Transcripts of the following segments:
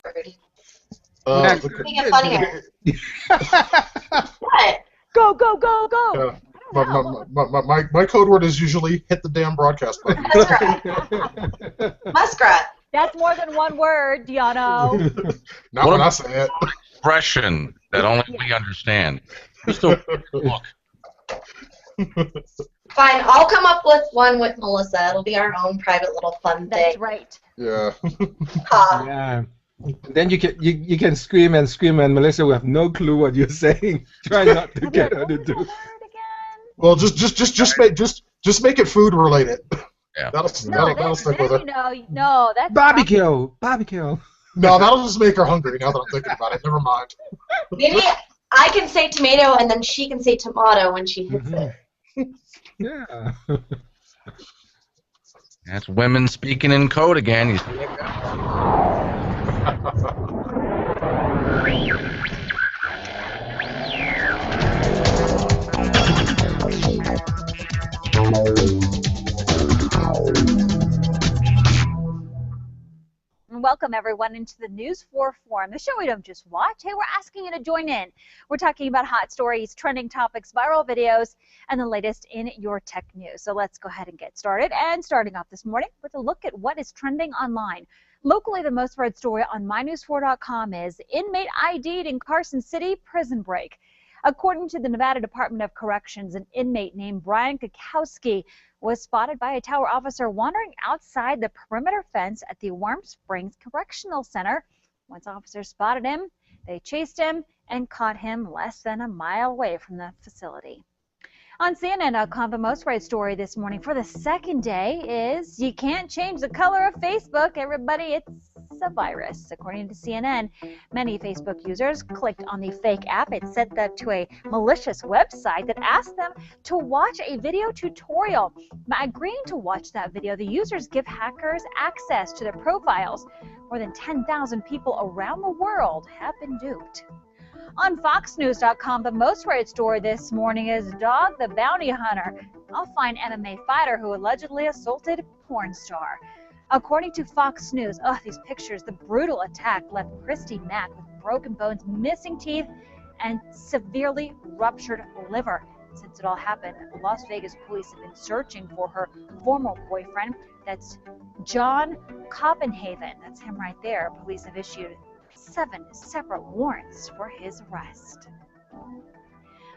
Birdie. Next. Make it funnier. What? Go, go, go, go! My code word is usually hit the damn broadcast button. Muskrat. Muskrat. That's more than one word, Diano. Not when I say it. Expression that only we understand. Look. Fine, I'll come up with one with Melissa. It'll be our own private little fun thing. That's right. Yeah. Yeah. Then you can scream and scream, and Melissa will have no clue what you're saying. Try not to get her to do. Well, just make it food related. Yeah. That'll stick with her. No, that's Barbecue. No, that'll just make her hungry. Now that I'm thinking about it, never mind. Maybe I can say tomato, and then she can say tomato when she hits it. Yeah. That's women speaking in code again. You see Welcome, everyone, into the News 4 Forum, the show we don't just watch. Hey, we're asking you to join in. We're talking about hot stories, trending topics, viral videos, and the latest in your tech news. So let's go ahead and get started. And starting off this morning with a look at what is trending online. Locally, the most read story on mynews4.com is inmate ID'd in Carson City prison break. According to the Nevada Department of Corrections, an inmate named Brian Kukowski was spotted by a tower officer wandering outside the perimeter fence at the Warm Springs Correctional Center. Once officers spotted him, they chased him and caught him less than a mile away from the facility. On CNN.com, the most read story this morning for the second day is you can't change the color of Facebook. Everybody, it's a virus. According to CNN, many Facebook users clicked on the fake app. It sent them to a malicious website that asked them to watch a video tutorial. By agreeing to watch that video, the users give hackers access to their profiles. More than 10,000 people around the world have been duped. On FoxNews.com, the most read story this morning is Dog the Bounty Hunter. I'll find MMA fighter who allegedly assaulted porn star. According to Fox News, these pictures, the brutal attack left Christy Mack with broken bones, missing teeth, and severely ruptured liver. Since it all happened, Las Vegas police have been searching for her former boyfriend. That's John Copenhagen. That's him right there. Police have issued 7 separate warrants for his arrest.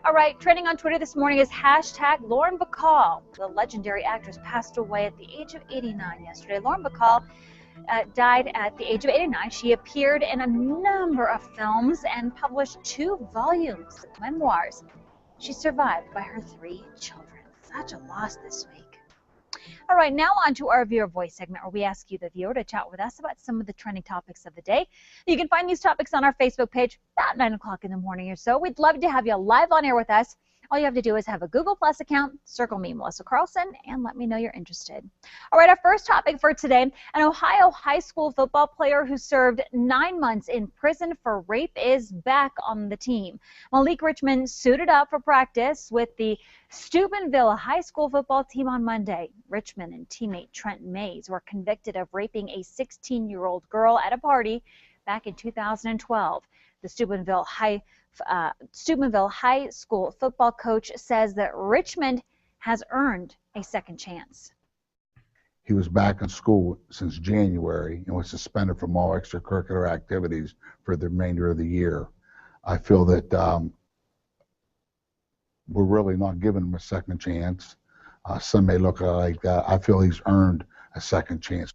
All right, trending on Twitter this morning is hashtag Lauren Bacall. The legendary actress passed away at the age of 89 yesterday. Lauren Bacall died at the age of 89. She appeared in a number of films and published 2 volumes of memoirs. She's survived by her 3 children. Such a loss this week. All right, now on to our viewer voice segment where we ask you, the viewer, to chat with us about some of the trending topics of the day. You can find these topics on our Facebook page about 9 o'clock in the morning or so. We'd love to have you live on air with us. All you have to do is have a Google Plus account, circle me, Melissa Carlson, and let me know you're interested. All right, our first topic for today, an Ohio high school football player who served 9 months in prison for rape is back on the team. Malik Richmond suited up for practice with the Steubenville high school football team on Monday. Richmond and teammate Trent Mays were convicted of raping a 16-year-old girl at a party back in 2012. The Steubenville High School football coach says that Richmond has earned a second chance. He was back in school since January and was suspended from all extracurricular activities for the remainder of the year. I feel that we're really not giving him a second chance. Some may look like that. I feel he's earned a second chance.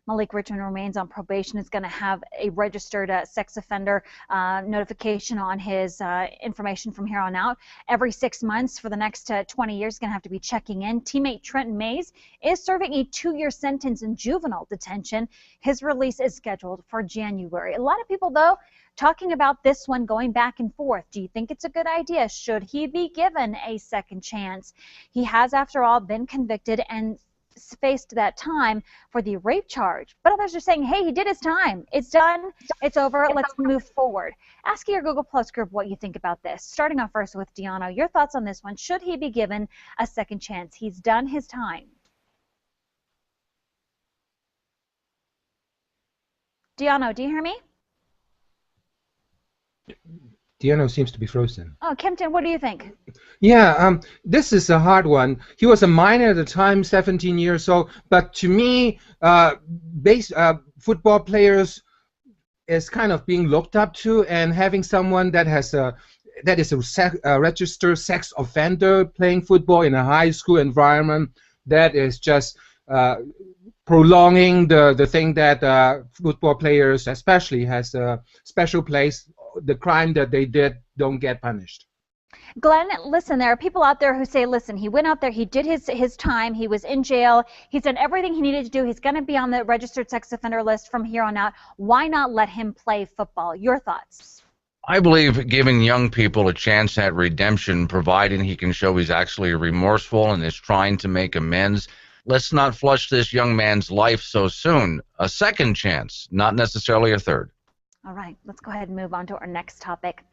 Malik Richmond remains on probation. Is going to have a registered sex offender notification on his information from here on out. Every 6 months for the next 20 years, he's going to have to be checking in. Teammate Trenton Mays is serving a 2-year sentence in juvenile detention. His release is scheduled for January. A lot of people, though, talking about this one going back and forth. Do you think it's a good idea? Should he be given a second chance? He has, after all, been convicted and faced that time for the rape charge. But others are saying, hey, he did his time. It's done. It's over. Let's move forward. Ask your Google Plus group what you think about this. Starting off first with Deanna, your thoughts on this one. Should he be given a second chance? He's done his time. Deanno, do you hear me? Deanno seems to be frozen. Oh, Kempton, what do you think? Yeah, this is a hard one. He was a minor at the time, 17 years old. But to me, football players is kind of being looked up to, and having someone that is a registered sex offender playing football in a high school environment, that is just prolonging the thing that football players especially has a special place. The crime that they did don't get punished. Glenn, listen, there are people out there who say, listen, he went out there, he did his time, he was in jail, he's done everything he needed to do, he's going to be on the registered sex offender list from here on out. Why not let him play football? Your thoughts? I believe giving young people a chance at redemption, providing he can show he's actually remorseful and is trying to make amends. Let's not flush this young man's life so soon. A second chance, not necessarily a third. All right, let's go ahead and move on to our next topic.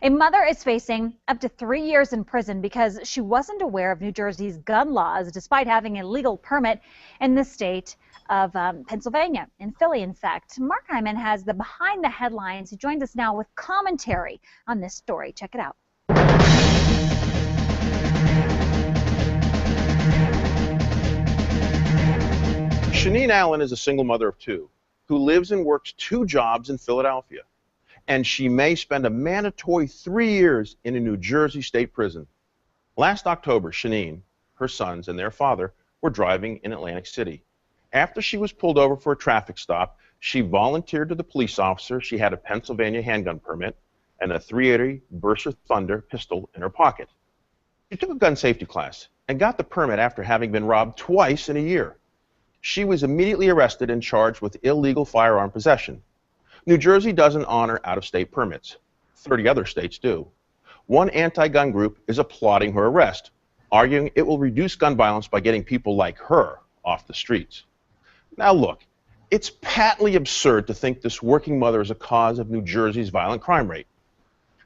A mother is facing up to 3 years in prison because she wasn't aware of New Jersey's gun laws despite having a legal permit in the state of Pennsylvania, in Philly, in fact. Mark Hyman has the behind the headlines. He joins us now with commentary on this story. Check it out. Shanine Allen is a single mother of two who lives and works 2 jobs in Philadelphia, and she may spend a mandatory 3 years in a New Jersey state prison. Last October, Shanine, her sons, and their father were driving in Atlantic City. After she was pulled over for a traffic stop, she volunteered to the police officer she had a Pennsylvania handgun permit and a .380 Berser Thunder pistol in her pocket. She took a gun safety class and got the permit after having been robbed twice in a year. She was immediately arrested and charged with illegal firearm possession. New Jersey doesn't honor out-of-state permits. 30 other states do. One anti-gun group is applauding her arrest, arguing it will reduce gun violence by getting people like her off the streets. Now look, it's patently absurd to think this working mother is a cause of New Jersey's violent crime rate.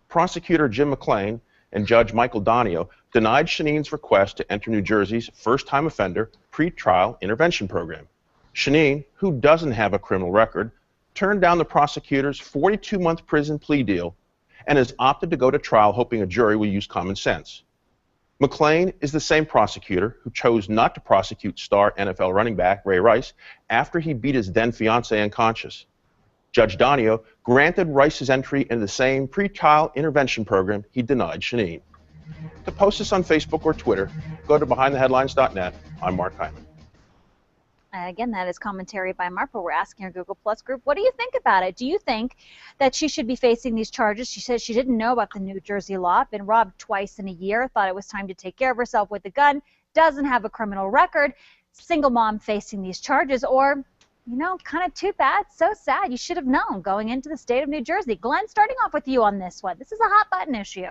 Prosecutor Jim McClain and Judge Michael Donio denied Shanine's request to enter New Jersey's first-time offender pretrial intervention program. Shanine, who doesn't have a criminal record, turned down the prosecutor's 42-month prison plea deal and has opted to go to trial hoping a jury will use common sense. McClain is the same prosecutor who chose not to prosecute star NFL running back Ray Rice after he beat his then-fiancée unconscious. Judge Donio granted Rice's entry into the same pretrial intervention program he denied Shanine. To post this on Facebook or Twitter, go to BehindTheHeadlines.net. I'm Mark Hyman. Again, that is commentary by Mark, where we're asking our Google Plus group, what do you think about it? Do you think that she should be facing these charges? She says she didn't know about the New Jersey law, been robbed twice in a year, thought it was time to take care of herself with a gun, doesn't have a criminal record, single mom facing these charges, or, you know, kind of too bad, so sad, you should have known going into the state of New Jersey. Glenn, starting off with you on this one. This is a hot button issue.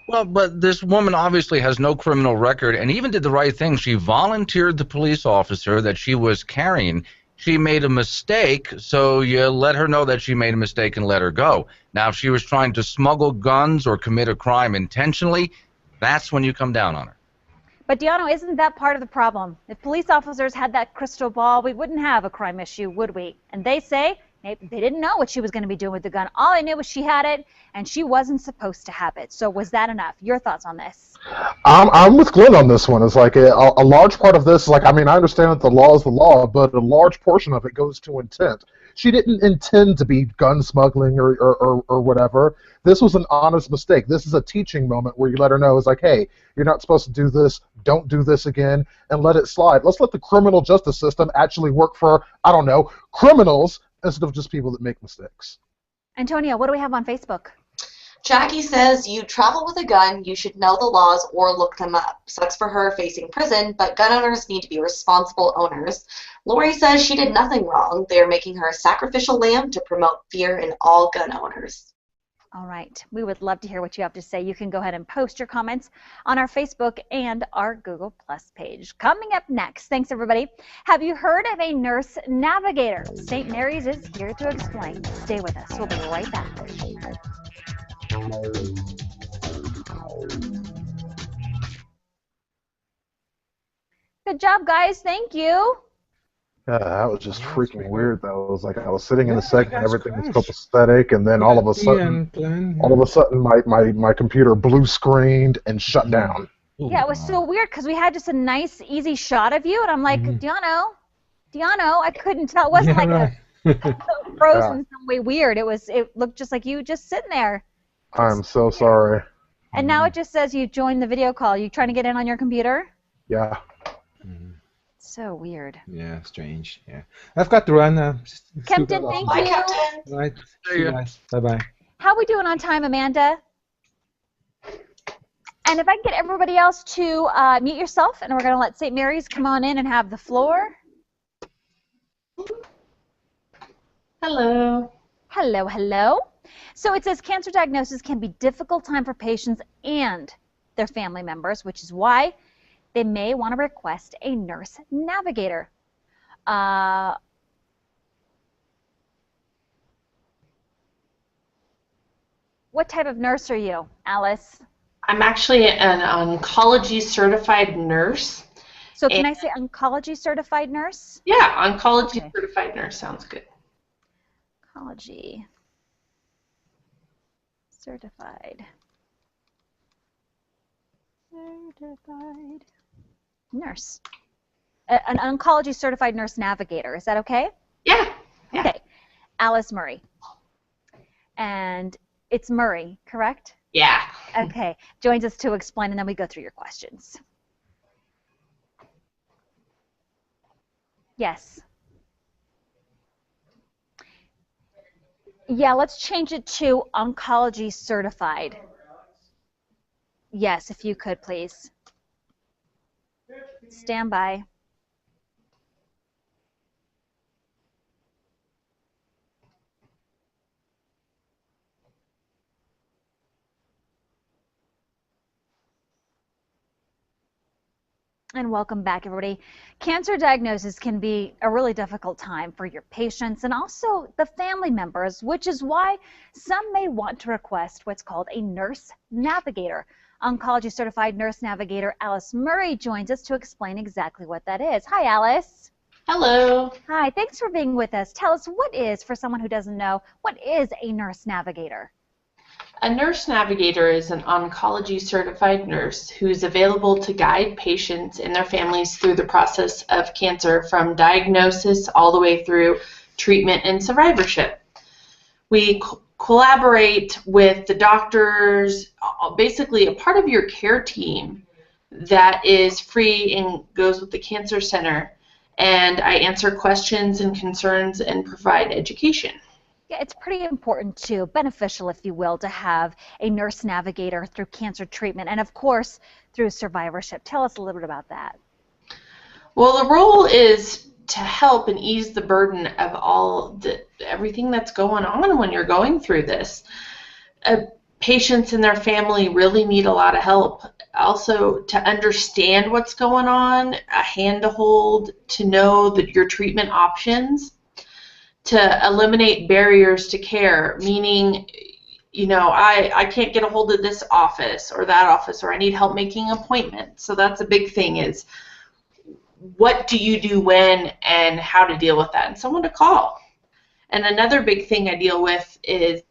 Well, but this woman obviously has no criminal record and even did the right thing. She volunteered the police officer that she was carrying. She made a mistake, so you let her know that she made a mistake and let her go. Now, if she was trying to smuggle guns or commit a crime intentionally, that's when you come down on her. But, Deanno, isn't that part of the problem? If police officers had that crystal ball, we wouldn't have a crime issue, would we? And they say they didn't know what she was going to be doing with the gun. All they knew was she had it, and she wasn't supposed to have it. So was that enough? Your thoughts on this? I'm with Glenn on this one. It's like a large part of this is like, I mean, I understand that the law is the law, but a large portion of it goes to intent. She didn't intend to be gun smuggling or whatever. This was an honest mistake. This is a teaching moment where you let her know, it's like, hey, you're not supposed to do this. Don't do this again, and let it slide. Let's let the criminal justice system actually work for, I don't know, criminals instead of just people that make mistakes. Antonia, what do we have on Facebook? Jackie says, you travel with a gun, you should know the laws or look them up. Sucks for her facing prison, but gun owners need to be responsible owners. Lori says she did nothing wrong. They're making her a sacrificial lamb to promote fear in all gun owners. All right. We would love to hear what you have to say. You can go ahead and post your comments on our Facebook and our Google Plus page. Coming up next, thanks everybody. Have you heard of a nurse navigator? St. Mary's is here to explain. Stay with us. We'll be right back. Good job, guys. Thank you. Yeah, that was just That's freaking pretty weird. good. Though it was like I was sitting in Yeah, the segment, that's everything was crash. copacetic, and then Quality and plan. all Yeah. of a sudden, my computer blue screened and shut Mm. down. Yeah, it was Wow. so weird because we had just a nice, easy shot of you, and I'm like, Mhm. Diano, I couldn't tell. It wasn't Yeah, like a right. frozen Yeah, some way weird. It looked just like you just sitting there. I'm So so weird. sorry. And now it just says you joined the video call. You trying to get in on your computer? Yeah. Mhm. So weird. Yeah, strange. Yeah, I've got to run. Still got Kempton, lots to thank Bye, do. you. Captain. All right. See See you ya. guys. Bye bye. How we doing on time, Amanda? And if I can get everybody else to mute yourself, and we're going to let St. Mary's come on in and have the floor. Hello. Hello, hello. So it says cancer diagnosis can be a difficult time for patients and their family members, which is why they may want to request a nurse navigator. What type of nurse are you, Alice? I'm actually an oncology certified nurse. So can And I say oncology certified nurse? yeah, oncology Okay. certified nurse sounds good. Oncology certified nurse. An oncology certified nurse navigator. Is that okay? Yeah. Yeah. Okay. Alice Murray. And it's Murray, correct? Yeah. Okay. Joins us to explain, and then we go through your questions. Yes. Yeah, let's change it to oncology certified. Yes, if you could, please. Stand by. And welcome back, everybody. Cancer diagnosis can be a really difficult time for your patients and also the family members, which is why some may want to request what's called a nurse navigator. Oncology certified nurse navigator Alice Murray joins us to explain exactly what that is. Hi, Alice. Hello. Hi, thanks for being with us. Tell us what is, for someone who doesn't know, what is a nurse navigator? A nurse navigator is an oncology certified nurse who is available to guide patients and their families through the process of cancer from diagnosis all the way through treatment and survivorship. We collaborate with the doctors, basically a part of your care team that is free and goes with the cancer center. And I answer questions and concerns and provide education. Yeah, it's pretty important too, beneficial, if you will, to have a nurse navigator through cancer treatment and, of course, through survivorship. Tell us a little bit about that. Well, the role is to help and ease the burden of everything that's going on when you're going through this. Patients and their family really need a lot of help. Also, to understand what's going on, a hand to hold, to know that your treatment options, to eliminate barriers to care, meaning, I can't get a hold of this office or that office, or I need help making appointments. So that's a big thing, is what do you do when and how to deal with that, and someone to call. And another big thing I deal with is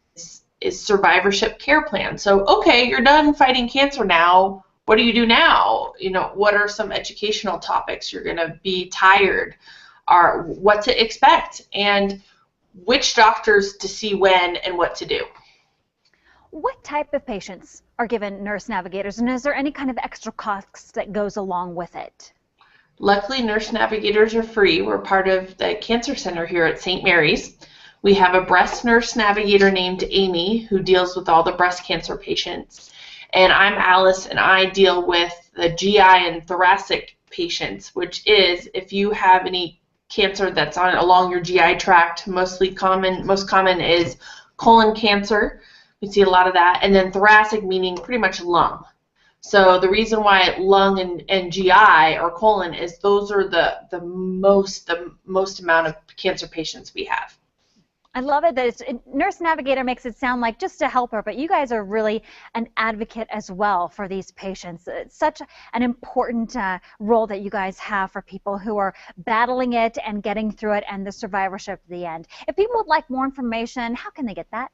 survivorship care plan. So, okay, you're done fighting cancer now. What do you do now? What are some educational topics? You're going to be tired, or what to expect, and which doctors to see when and what to do. What type of patients are given nurse navigators, and is there any kind of extra cost that goes along with it? Luckily, nurse navigators are free. We're part of the Cancer Center here at St. Mary's. We have a breast nurse navigator named Amy who deals with all the breast cancer patients. And I'm Alice, and I deal with the GI and thoracic patients, which is if you have any cancer that's along your GI tract. Most common is colon cancer. We see a lot of that. And then thoracic, meaning pretty much lung. So the reason why lung and GI or colon is those are the most amount of cancer patients we have. I love it that Nurse Navigator makes it sound like just a helper, but you guys are really an advocate as well for these patients. It's such an important role that you guys have for people who are battling it and getting through it and the survivorship at the end. If people would like more information, how can they get that?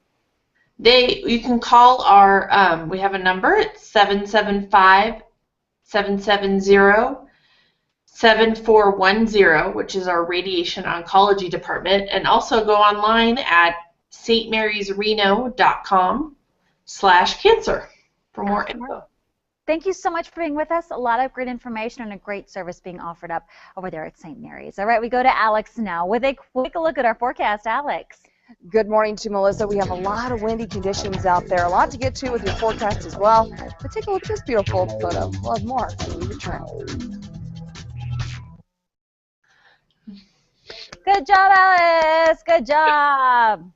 You can call our, we have a number, it's 775-770-7410, which is our radiation oncology department, and also go online at stmarysreno.com/cancer for more info. Thank you so much for being with us. A lot of great information and a great service being offered up over there at St. Mary's. All right, we go to Alex now with a quick look at our forecast. Alex. Good morning to Melissa. We have a lot of windy conditions out there. A lot to get to with your forecast as well. But take a look at this beautiful photo. We'll have more when we return. Good job, Alice. Good job.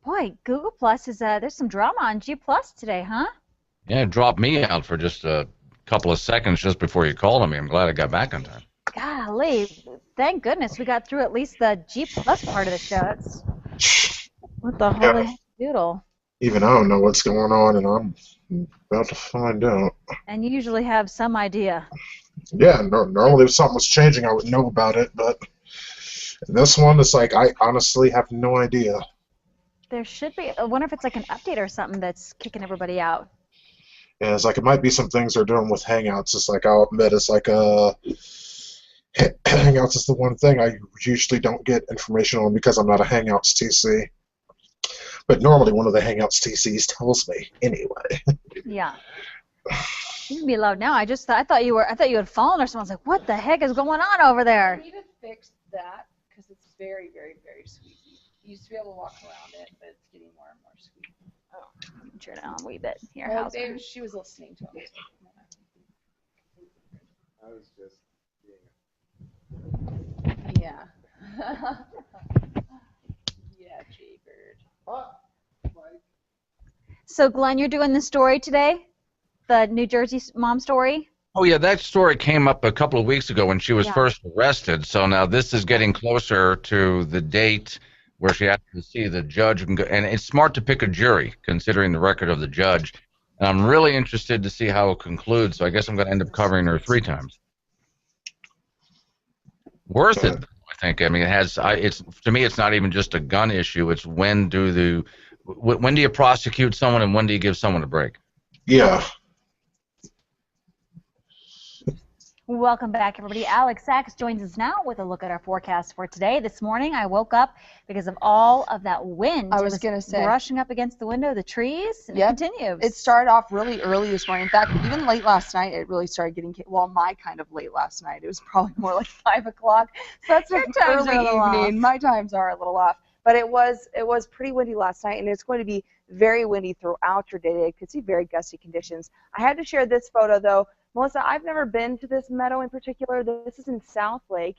Boy, Google Plus is there's some drama on G Plus today, huh? Yeah, it dropped me out for just a couple of seconds just before you called on me. I'm glad I got back on time. Golly, thank goodness we got through at least the G Plus part of the show. That's what the holy doodle. Even I don't know what's going on, and I'm about to find out. And you usually have some idea. Yeah, normally if something was changing, I would know about it, but this one, it's like I honestly have no idea. There should be. I wonder if it's like an update or something that's kicking everybody out. Yeah, it's like it might be some things they're doing with Hangouts. It's like I'll admit, it's like Hangouts is the one thing I usually don't get information on because I'm not a Hangouts TC. But normally one of the Hangouts TCs tells me anyway. Yeah. You can be loud now. I thought you had fallen or something. I was like, what the heck is going on over there? We need to fix that because it's very, very, very squeaky. You used to be able to walk around it, but it's getting more and more squeaky. Oh, turn it on a wee bit. Here, well, she was listening to him. I was just being Yeah. Yeah, Jaybird. So, Glenn, you're doing the story today? The New Jersey mom story? Oh, yeah, that story came up a couple of weeks ago when she was first arrested. So now this is getting closer to the date where she has to see the judge. And it's smart to pick a jury, considering the record of the judge. And I'm really interested to see how it concludes, so I guess I'm going to end up covering her 3 times. Worth it, I think. I mean, to me, it's not even just a gun issue. It's when do you prosecute someone and when do you give someone a break? Yeah. Welcome back, everybody. Alex Sachs joins us now with a look at our forecast for today. This morning, I woke up because of all of that wind. I was going to say. Brushing up against the window, the trees, and it continues. It started off really early this morning. In fact, even late last night, it really started getting, well, my kind of late last night. It was probably more like 5 o'clock. So that's an early evening. My times are a little off. But it was pretty windy last night, and it's going to be very windy throughout your day. You could see very gusty conditions. I had to share this photo, though. Melissa, I've never been to this meadow in particular. This is in South Lake,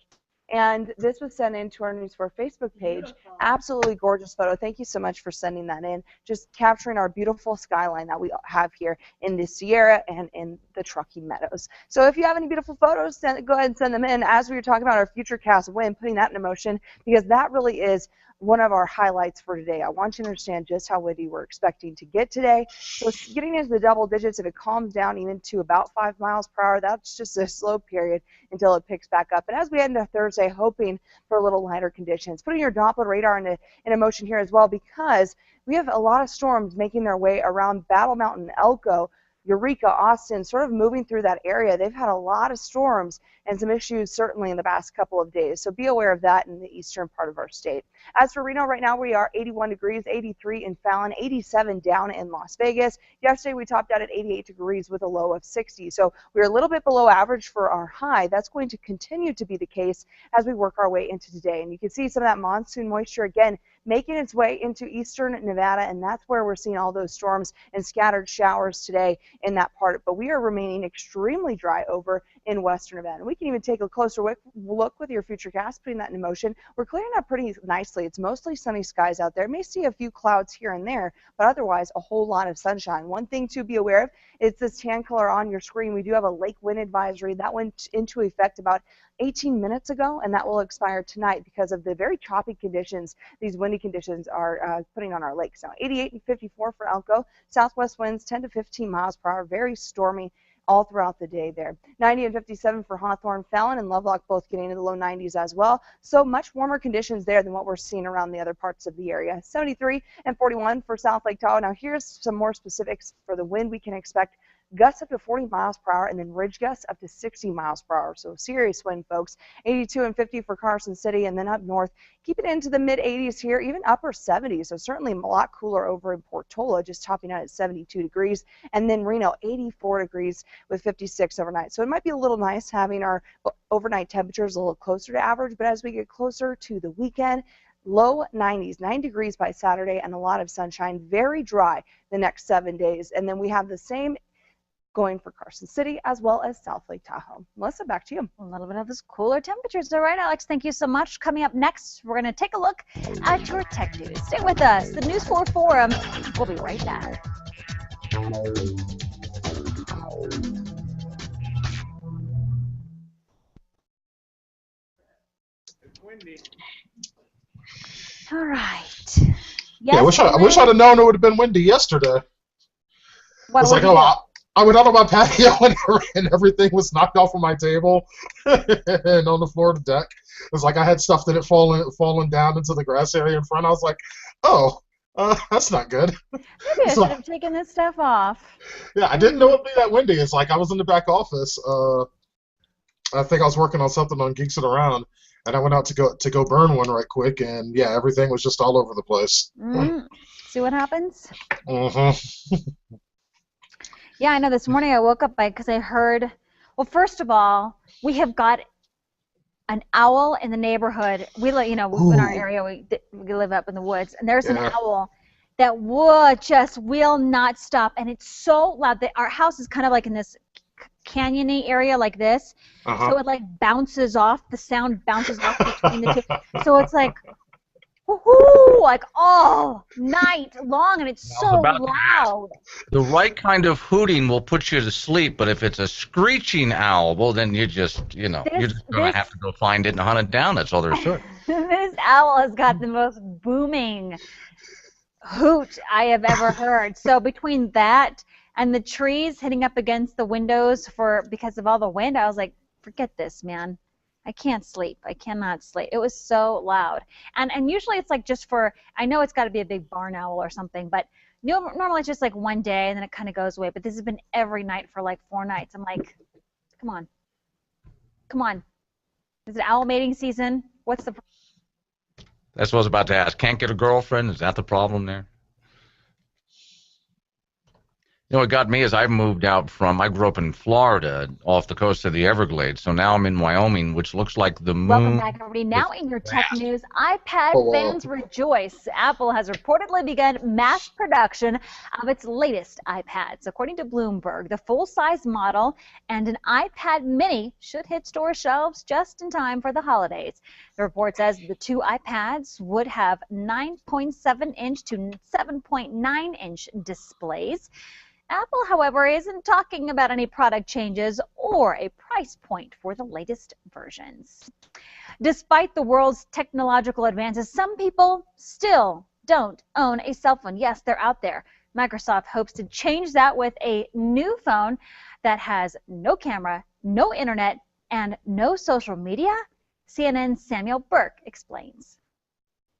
and this was sent in to our News 4 Facebook page. Beautiful. Absolutely gorgeous photo. Thank you so much for sending that in. Just capturing our beautiful skyline that we have here in the Sierra and in the Truckee Meadows. So if you have any beautiful photos, go ahead and send them in. As we were talking about our future cast wind, putting that into motion, because that really is one of our highlights for today. I want you to understand just how windy we're expecting to get today. So getting into the double digits, if it calms down even to about 5 miles per hour, that's just a slow period until it picks back up. And as we head into Thursday, hoping for a little lighter conditions. Putting your Doppler radar into motion here as well, because we have a lot of storms making their way around Battle Mountain, Elko, Eureka, Austin, sort of moving through that area. They've had a lot of storms and some issues certainly in the past couple of days. So be aware of that in the eastern part of our state. As for Reno, right now we are 81 degrees, 83 in Fallon, 87 down in Las Vegas. Yesterday we topped out at 88 degrees with a low of 60. So we're a little bit below average for our high. That's going to continue to be the case as we work our way into today. And you can see some of that monsoon moisture again making its way into eastern Nevada, and that's where we're seeing all those storms and scattered showers today in that part. But we are remaining extremely dry over in western Nevada. We can even take a closer look with your Futurecast, putting that in motion. We're clearing up pretty nicely. It's mostly sunny skies out there. May see a few clouds here and there, but otherwise a whole lot of sunshine. One thing to be aware of is this tan color on your screen. We do have a lake wind advisory that went into effect about 18 minutes ago, and that will expire tonight because of the very choppy conditions these windy conditions are putting on our lakes. Now 88 and 54 for Elko, southwest winds 10 to 15 miles per hour, very stormy all throughout the day there. 90 and 57 for Hawthorne, Fallon, and Lovelock both getting into the low 90s as well. So much warmer conditions there than what we're seeing around the other parts of the area. 73 and 41 for South Lake Tahoe. Now here's some more specifics for the wind we can expect. Gusts up to 40 miles per hour, and then ridge gusts up to 60 miles per hour. So serious wind, folks. 82 and 50 for Carson City, and then up north, keep it into the mid 80s here, even upper 70s. So certainly a lot cooler over in Portola, just topping out at 72 degrees. And then Reno, 84 degrees with 56 overnight. So it might be a little nice having our overnight temperatures a little closer to average, but as we get closer to the weekend, low 90s, 9 degrees by Saturday, and a lot of sunshine, very dry the next 7 days. And then we have the same going for Carson City as well as South Lake Tahoe. Melissa, back to you. A little bit of those cooler temperatures. All right, Alex, thank you so much. Coming up next, we're going to take a look at your tech news. Stay with us. The News 4 Forum. We'll be right back. All right. Yeah, I wish I'd have known it would have been windy yesterday. It's like, I went out on my patio and everything was knocked off of my table and on the floor of the deck. It was like I had stuff that had fallen down into the grass area in front. I was like, oh, that's not good. Maybe I should have taken this stuff off. Yeah, I didn't know it would be that windy. It's like I was in the back office. I think I was working on something on Geeks It Around, and I went out to go burn one right quick, and yeah, everything was just all over the place. See what happens? Mm-hmm. Yeah, I know. This morning I woke up because I heard, well, first of all, we have got an owl in the neighborhood. We live, in our area, we live up in the woods, and there's an owl that will not stop, and it's so loud that our house is kind of like in this canyony area like this, so it like bounces off. The sound bounces off between the two, so it's like, woohoo, like all night long, and it's so loud. The right kind of hooting will put you to sleep, but if it's a screeching owl, well, then you're just going to have to go find it and hunt it down. That's all there is to it. This owl has got the most booming hoot I have ever heard. So between that and the trees hitting up against the windows because of all the wind, I was like, forget this, man. I can't sleep. I cannot sleep. It was so loud. And usually it's like just I know it's got to be a big barn owl or something, but normally it's just like one day and then it kind of goes away. But this has been every night for like 4 nights. I'm like, come on. Come on. Is it owl mating season? What's the problem? That's what I was about to ask. Can't get a girlfriend? Is that the problem there? What got me is I grew up in Florida off the coast of the Everglades, so now I'm in Wyoming, which looks like the moon. Welcome back, everybody. Now in your tech news, iPad fans rejoice. Apple has reportedly begun mass production of its latest iPads. According to Bloomberg, the full-size model and an iPad mini should hit store shelves just in time for the holidays. The report says the two iPads would have 9.7-inch to 7.9-inch displays. Apple, however, isn't talking about any product changes or a price point for the latest versions. Despite the world's technological advances, some people still don't own a cell phone. Yes, they're out there. Microsoft hopes to change that with a new phone that has no camera, no internet, and no social media. CNN's Samuel Burke explains.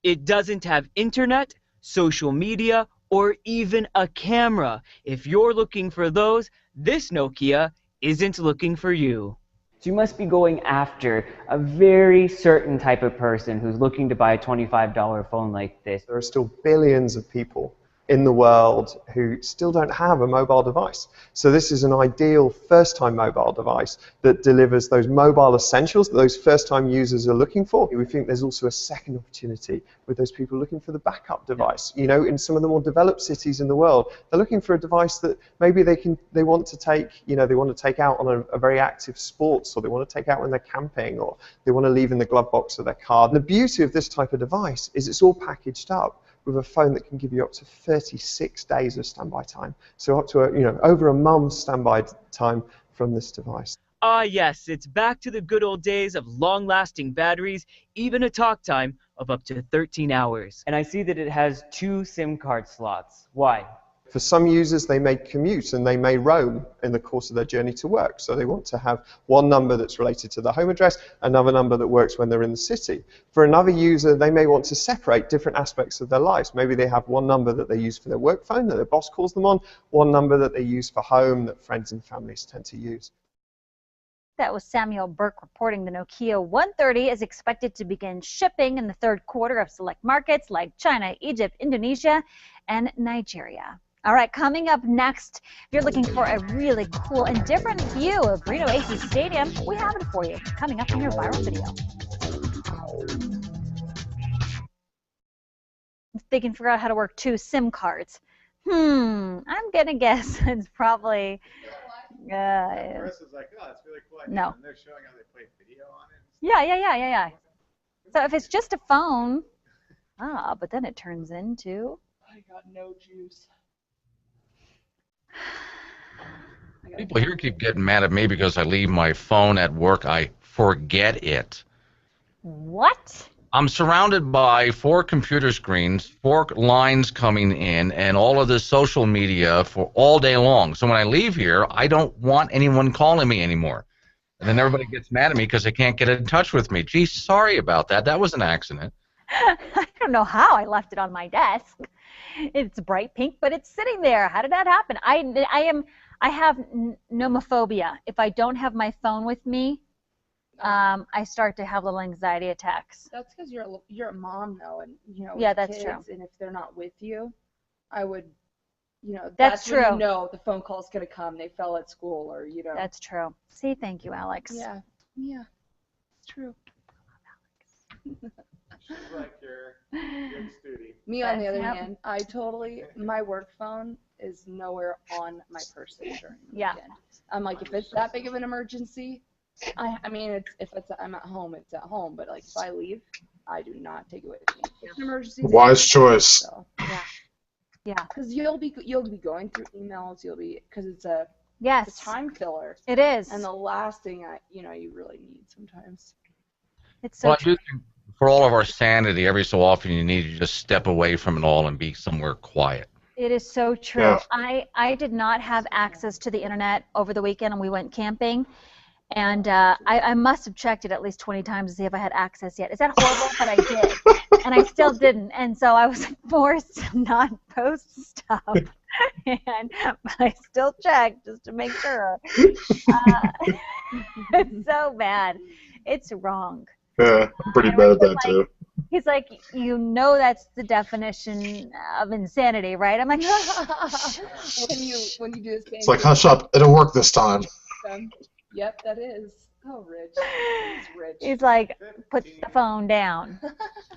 It doesn't have internet, social media, or even a camera. If you're looking for those, this Nokia isn't looking for you. You must be going after a very certain type of person who's looking to buy a $25 phone like this. There are still billions of people in the world who still don't have a mobile device. So this is an ideal first-time mobile device that delivers those mobile essentials that those first-time users are looking for. We think there's also a second opportunity with those people looking for the backup device. You know, in some of the more developed cities in the world, they're looking for a device that maybe they want to take, you know, they want to take out on a very active sports, or they want to take out when they're camping, or they want to leave in the glove box of their car. And the beauty of this type of device is it's all packaged up with a phone that can give you up to 36 days of standby time. So up to, over a month's standby time from this device. Ah, yes, it's back to the good old days of long-lasting batteries, even a talk time of up to 13 hours. And I see that it has 2 SIM card slots. Why? For some users, they may commute and they may roam in the course of their journey to work. So they want to have one number that's related to their home address, another number that works when they're in the city. For another user, they may want to separate different aspects of their lives. Maybe they have one number that they use for their work phone that their boss calls them on, one number that they use for home that friends and families tend to use. That was Samuel Burke reporting the Nokia 130 is expected to begin shipping in the third quarter of select markets like China, Egypt, Indonesia, and Nigeria. All right, coming up next, if you're looking for a really cool and different view of Reno AC Stadium, we have it for you coming up in your viral video. They can figure out how to work 2 SIM cards. I'm going to guess it's probably... Chris is like, oh, it's really cool. No. And they're showing how they play video on it. Yeah. So if it's just a phone, but then it turns into... I got no juice. People here keep getting mad at me because I leave my phone at work. I forget it. What? I'm surrounded by 4 computer screens, 4 lines coming in, and all of this social media for all day long. So when I leave here, I don't want anyone calling me anymore. And then everybody gets mad at me because they can't get in touch with me. Gee, sorry about that. That was an accident. I don't know how I left it on my desk. It's bright pink, but it's sitting there. How did that happen? I have nomophobia. If I don't have my phone with me, I start to have little anxiety attacks. That's because you're a mom though, and Yeah, with that's kids, true. And if they're not with you, I would, That's when true. you know the phone call's gonna come. They fell at school, or That's true. See, thank you, Alex. Yeah, it's true. She's like your good student. Me, on the other Yep. hand, my work phone is nowhere on my person during the weekend. I'm like, if it's that big of an emergency, I mean, I'm at home, it's at home. But like, if I leave, I do not take it with me. If it's an emergency. Wise choice. So, yeah. Because you'll be going through emails. Because it's a time filler. It is. And the last thing you really need sometimes. It's so Well, I do think for all of our sanity, every so often you need to just step away from it all and be somewhere quiet. It is so true. Yeah. I did not have access to the internet over the weekend, and we went camping. And I must have checked it at least 20 times to see if I had access yet. Is that horrible? But I did. And I still didn't. And so I was forced to not post stuff. But I still checked just to make sure. It's so bad. It's wrong. Yeah, I'm pretty bad at that too. He's like, that's the definition of insanity, right? I'm like, when you do this thing. It's like, hush up, it'll work this time. Yep, that is. Oh, Rich. He's rich. He's like, put the phone down.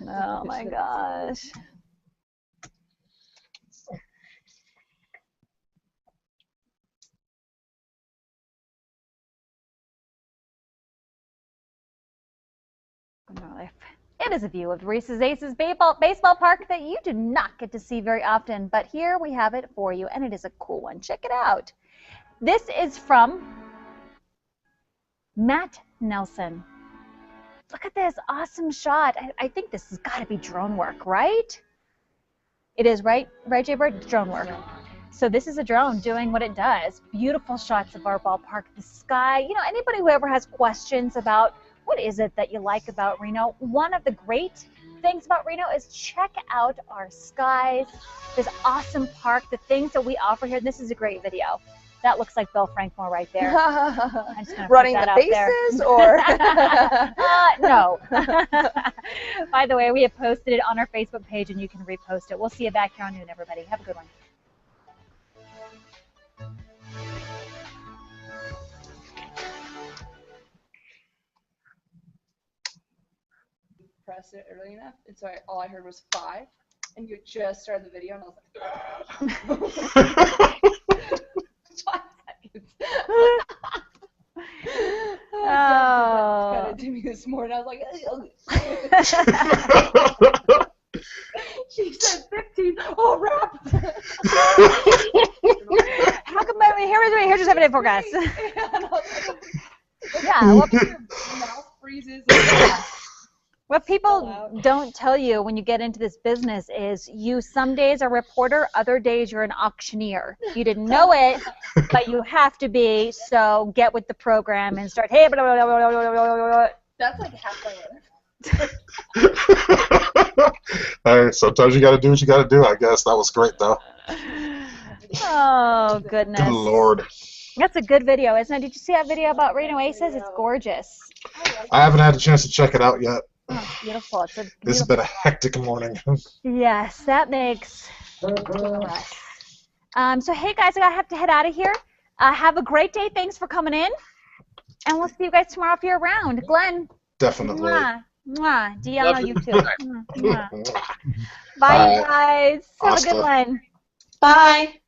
Oh my gosh. It is a view of Reese's Aces baseball park that you do not get to see very often, but here we have it for you, and it is a cool one. Check it out. This is from Matt Nelson. Look at this awesome shot. I think this has got to be drone work, right? It is, right? Right, Jay Bird? It's drone work. So this is a drone doing what it does. Beautiful shots of our ballpark, the sky. Anybody who ever has questions about what is it that you like about Reno, one of the great things about Reno is check out our skies, this awesome park, the things that we offer here. This is a great video. That looks like Bill Frankmore right there. I'm just gonna Running put that the out bases, there. or No. By the way, we have posted it on our Facebook page, and you can repost it. We'll see you back here on noon, everybody. Have a good one. Pressed it early enough, and so all I heard was 5, and you just started the video, and I was like, 5 seconds. Cut it to me this morning. I was like, she said 15. Oh, rap. How come here's just having it for us. Yeah. Mouth freezes. What people don't tell you when you get into this business is you some days are a reporter, other days you're an auctioneer. You didn't know it, but you have to be, so get with the program and start, hey, blah, blah, blah, blah, blah, blah, blah. That's like half my life. Hey, sometimes you got to do what you got to do, I guess. That was great, though. Oh, goodness. Good Lord. That's a good video, isn't it? Did you see that video about Reno Aces? It's gorgeous. I haven't had a chance to check it out yet. Oh, beautiful. It's a beautiful. This has been a hectic morning. Yes, that makes So hey guys, I have to head out of here. Have a great day. Thanks for coming in. And we'll see you guys tomorrow if you're around. Glenn. Definitely. Mwah. Mwah. Deanna, you too. Mwah. Bye, you guys. Have a good one. Bye.